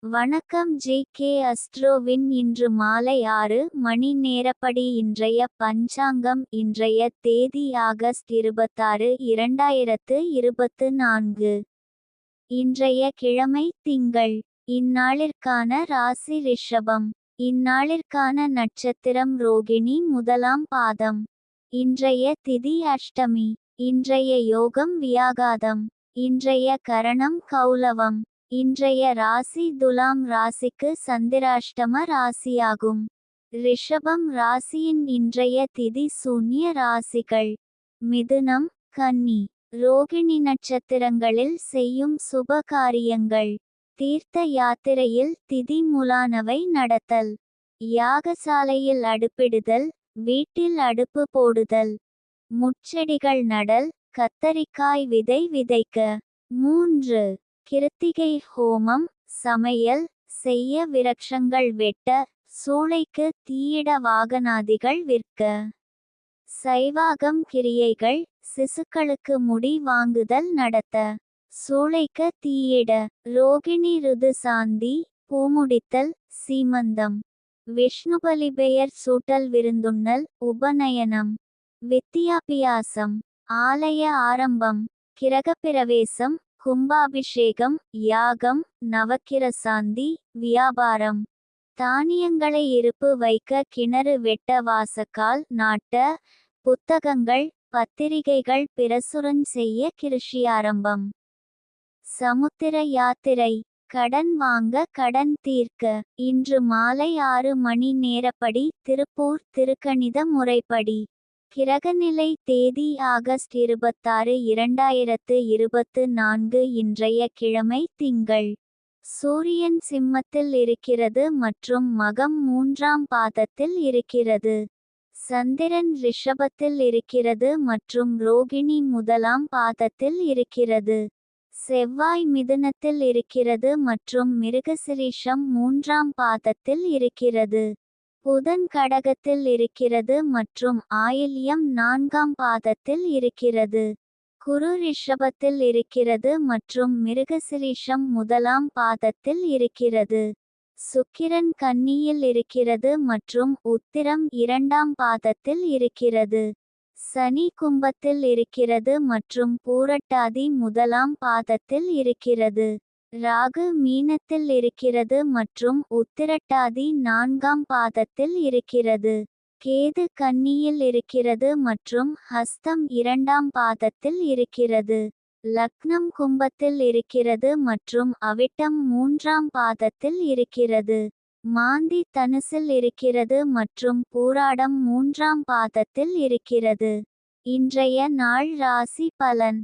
வணக்கம் ஜே.கே. அஸ்ட்ரோவின் இன்று மாலை 6 மணி நேரப்படி இன்றைய பஞ்சாங்கம். இன்றைய தேதி ஆகஸ்ட் 26, 2024. இன்றைய கிழமை திங்கள். இந்நாளிற்கான ராசி ரிஷபம். இந்நாளிற்கான நட்சத்திரம் ரோகிணி முதலாம் பாதம். இன்றைய திதி அஷ்டமி. இன்றைய யோகம் வியாகாதம். இன்றைய கரணம் கௌலவம். இன்றைய ராசி துலாம் ராசிக்கு சந்திராஷ்டம ராசியாகும். ரிஷபம் ராசியின் இன்றைய திதி சூன்ய ராசிகள்: மிதுனம், கன்னி. ரோகிணி நட்சத்திரங்களில் செய்யும் சுப காரியங்கள்: தீர்த்த யாத்திரையில் திதி முலானவை நடத்தல், யாகசாலையில் அடுப்பிடுதல், வீட்டில் அடுப்பு போடுதல், முட்செடிகள் நடல், கத்தரிக்காய் விதை விதைக்க. 3. கிருத்திகை ஹோமம், சமையல் செய்ய, விரக்ஷங்கள் வெட்ட, சூளைக்கு தீயிட, வாகனாதிகள் விற்க. சைவாகம் கிரியைகள்: சிசுக்களுக்கு முடி வாங்குதல் நடத்த, சூளைக்க தீயிட. ரோகிணி ருது சாந்தி, பூமுடித்தல், சீமந்தம், விஷ்ணுபலி பெயர் சூட்டல், விருந்துண்ணல், உபநயனம், வித்தியாபியாசம், ஆலய ஆரம்பம், கிரகப்பிரவேசம், கும்பாபிஷேகம், யாகம், நவக்கிரசாந்தி, வியாபாரம், தானியங்களை இருப்பு வைக்க, கிணறு வெட்ட, வாசக்கால் நாட்ட, புத்தகங்கள் பத்திரிகைகள் பிரசுரம் செய்ய, கிருஷி ஆரம்பம். சமுத்திர யாத்திரை: கடன் வாங்க, கடன் தீர்க்க. இன்று மாலை 6 மணி நேரப்படி திருப்பூர் திருக்கணித முறைப்படி. கிரகநிலை: தேதி ஆகஸ்ட் 26, 2024. இன்றைய கிழமை திங்கள். சூரியன் சிம்மத்தில் இருக்கிறது மற்றும் மகம் 3ஆம் பாதத்தில் இருக்கிறது. சந்திரன் ரிஷபத்தில் இருக்கிறது மற்றும் ரோகிணி முதலாம் பாதத்தில் இருக்கிறது. செவ்வாய் மிதுனத்தில் இருக்கிறது மற்றும் மிருகசிரீஷம் 3ஆம் பாதத்தில் இருக்கிறது. புதன் கடகத்தில் இருக்கிறது மற்றும் ஆயில்யம் 4ஆம் பாதத்தில் இருக்கிறது. குரு ரிஷபத்தில் இருக்கிறது மற்றும் மிருகசிரீஷம் முதலாம் பாதத்தில் இருக்கிறது. சுக்கிரன் கன்னியில் இருக்கிறது மற்றும் உத்திரம் 2ஆம் பாதத்தில் இருக்கிறது. சனி கும்பத்தில் இருக்கிறது மற்றும் பூரட்டாதி முதலாம் பாதத்தில் இருக்கிறது. ராகு மீனத்தில் இருக்கிறது மற்றும் உத்திரட்டாதி 4ஆம் பாதத்தில் இருக்கிறது. கேது கன்னியில் இருக்கிறது மற்றும் ஹஸ்தம் 2ஆம் பாதத்தில் இருக்கிறது. லக்னம் கும்பத்தில் இருக்கிறது மற்றும் அவிட்டம் 3ஆம் பாதத்தில் இருக்கிறது. மாந்தி தனுசில் இருக்கிறது மற்றும் பூராடம் 3ஆம் பாதத்தில் இருக்கிறது. இன்றைய நாள் ராசி பலன்: